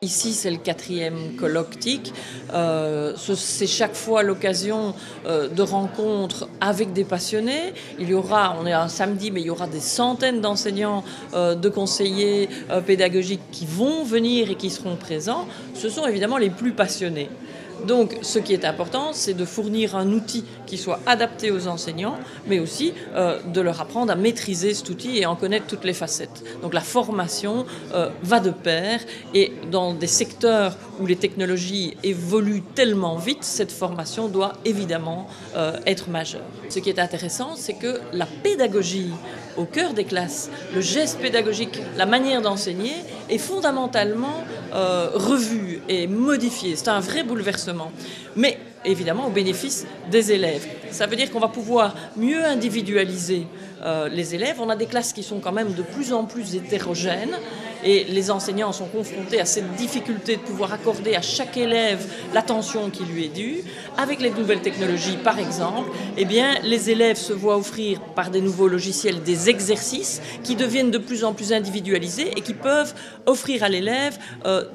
ici, c'est le 4e colloque TIC. C'est chaque fois l'occasion de rencontres avec des passionnés. On est un samedi, mais il y aura des centaines d'enseignants, de conseillers pédagogiques qui vont venir et qui seront présents. Ce sont évidemment les plus passionnés. Donc, ce qui est important, c'est de fournir un outil qui soit adapté aux enseignants, mais aussi de leur apprendre à maîtriser cet outil et en connaître toutes les facettes. Donc, la formation va de pair, et dans des secteurs où les technologies évoluent tellement vite, cette formation doit évidemment être majeure. Ce qui est intéressant, c'est que la pédagogie au cœur des classes, le geste pédagogique, la manière d'enseigner est fondamentalement revue et modifiée. C'est un vrai bouleversement. Mais évidemment au bénéfice des élèves. Ça veut dire qu'on va pouvoir mieux individualiser les élèves. On a des classes qui sont quand même de plus en plus hétérogènes et les enseignants sont confrontés à cette difficulté de pouvoir accorder à chaque élève l'attention qui lui est due. Avec les nouvelles technologies, par exemple, eh bien, les élèves se voient offrir par des nouveaux logiciels des exercices qui deviennent de plus en plus individualisés et qui peuvent offrir à l'élève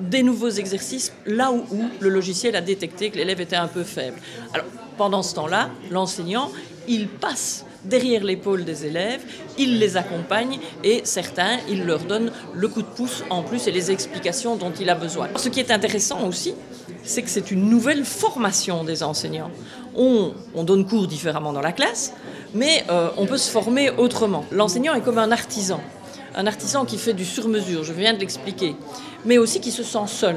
des nouveaux exercices là où le logiciel a détecté que l'élève était un peu faible. Alors, pendant ce temps-là, l'enseignant, il passe derrière l'épaule des élèves, il les accompagne et certains, il leur donne le coup de pouce en plus et les explications dont il a besoin. Ce qui est intéressant aussi, c'est que c'est une nouvelle formation des enseignants. On donne cours différemment dans la classe, mais on peut se former autrement. L'enseignant est comme un artisan qui fait du sur-mesure, je viens de l'expliquer, mais aussi qui se sent seul.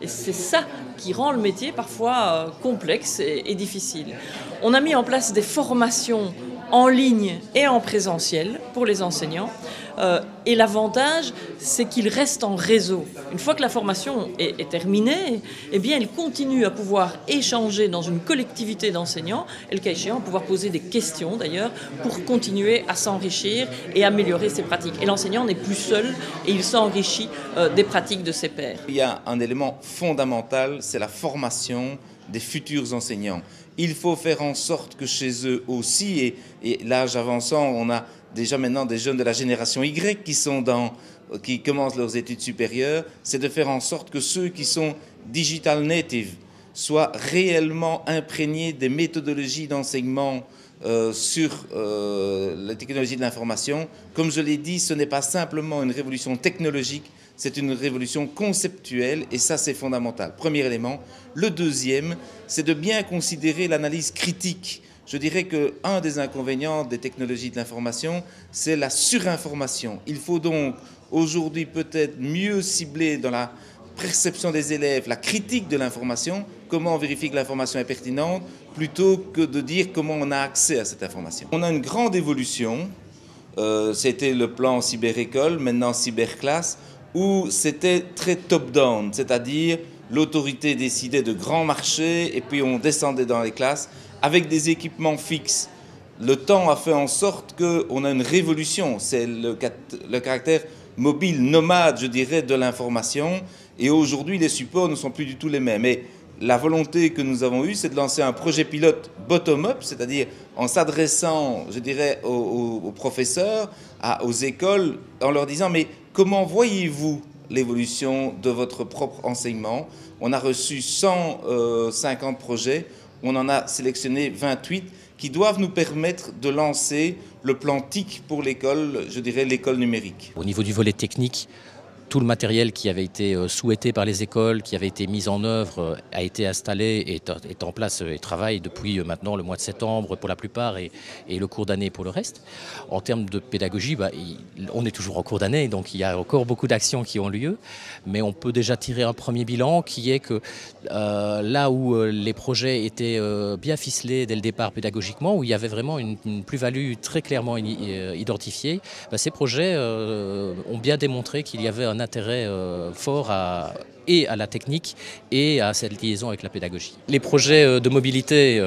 Et c'est ça qui rend le métier parfois complexe et difficile. On a mis en place des formations en ligne et en présentiel pour les enseignants. Et l'avantage, c'est qu'ils restent en réseau. Une fois que la formation est terminée, eh bien, ils continuent à pouvoir échanger dans une collectivité d'enseignants, et le cas échéant, pouvoir poser des questions d'ailleurs, pour continuer à s'enrichir et améliorer ses pratiques. Et l'enseignant n'est plus seul et il s'enrichit des pratiques de ses pairs. Il y a un élément fondamental, c'est la formation des futurs enseignants. Il faut faire en sorte que chez eux aussi, et l'âge avançant, on a déjà maintenant des jeunes de la génération Y qui commencent leurs études supérieures, c'est de faire en sorte que ceux qui sont digital native soient réellement imprégnés des méthodologies d'enseignement sur la technologie de l'information. Comme je l'ai dit, ce n'est pas simplement une révolution technologique, c'est une révolution conceptuelle et ça c'est fondamental. Premier élément. Le deuxième, c'est de bien considérer l'analyse critique. Je dirais qu'un des inconvénients des technologies de l'information, c'est la surinformation. Il faut donc aujourd'hui peut-être mieux cibler dans la perception des élèves la critique de l'information, comment on vérifie que l'information est pertinente, plutôt que de dire comment on a accès à cette information. On a une grande évolution, c'était le plan cyberécole, maintenant cyberclasse, où c'était très top-down, c'est-à-dire l'autorité décidait de grands marchés et puis on descendait dans les classes avec des équipements fixes. Le temps a fait en sorte qu'on a une révolution, c'est le caractère mobile, nomade, je dirais, de l'information. Et aujourd'hui, les supports ne sont plus du tout les mêmes. Et la volonté que nous avons eue, c'est de lancer un projet pilote bottom-up, c'est-à-dire en s'adressant, je dirais, aux professeurs, aux écoles, en leur disant « mais comment voyez-vous l'évolution de votre propre enseignement ?» On a reçu 150 projets, on en a sélectionné 28 qui doivent nous permettre de lancer le plan TIC pour l'école, je dirais l'école numérique. Au niveau du volet technique, tout le matériel qui avait été souhaité par les écoles, qui avait été mis en œuvre, a été installé, est en place et travaille depuis maintenant le mois de septembre pour la plupart et le cours d'année pour le reste. En termes de pédagogie, on est toujours en cours d'année, donc il y a encore beaucoup d'actions qui ont lieu, mais on peut déjà tirer un premier bilan qui est que là où les projets étaient bien ficelés dès le départ pédagogiquement, où il y avait vraiment une plus-value très clairement identifiée, ces projets ont bien démontré qu'il y avait un intérêt fort à la technique et à cette liaison avec la pédagogie. Les projets de mobilité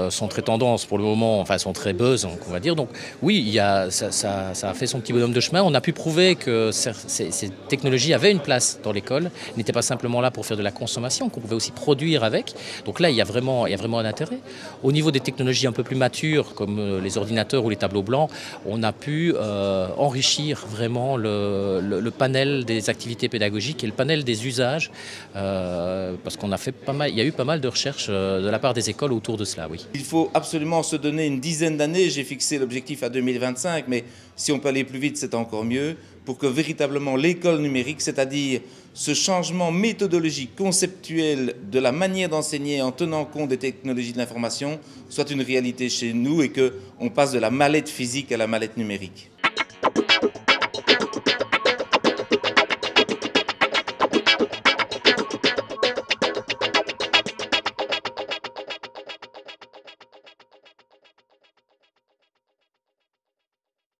sont très tendance pour le moment, enfin sont très buzz, on va dire. Donc oui, ça a fait son petit bonhomme de chemin. On a pu prouver que ces technologies avaient une place dans l'école, n'étaient pas simplement là pour faire de la consommation, qu'on pouvait aussi produire avec. Donc là, il y a vraiment un intérêt. Au niveau des technologies un peu plus matures, comme les ordinateurs ou les tableaux blancs, on a pu enrichir vraiment le panel des activités pédagogiques et le panel des usages parce qu'on a fait pas mal, il y a eu pas mal de recherches de la part des écoles autour de cela, oui. Il faut absolument se donner une dizaine d'années, j'ai fixé l'objectif à 2025, mais si on peut aller plus vite, c'est encore mieux, pour que véritablement l'école numérique, c'est-à-dire ce changement méthodologique, conceptuel de la manière d'enseigner en tenant compte des technologies de l'information, soit une réalité chez nous et qu'on passe de la mallette physique à la mallette numérique.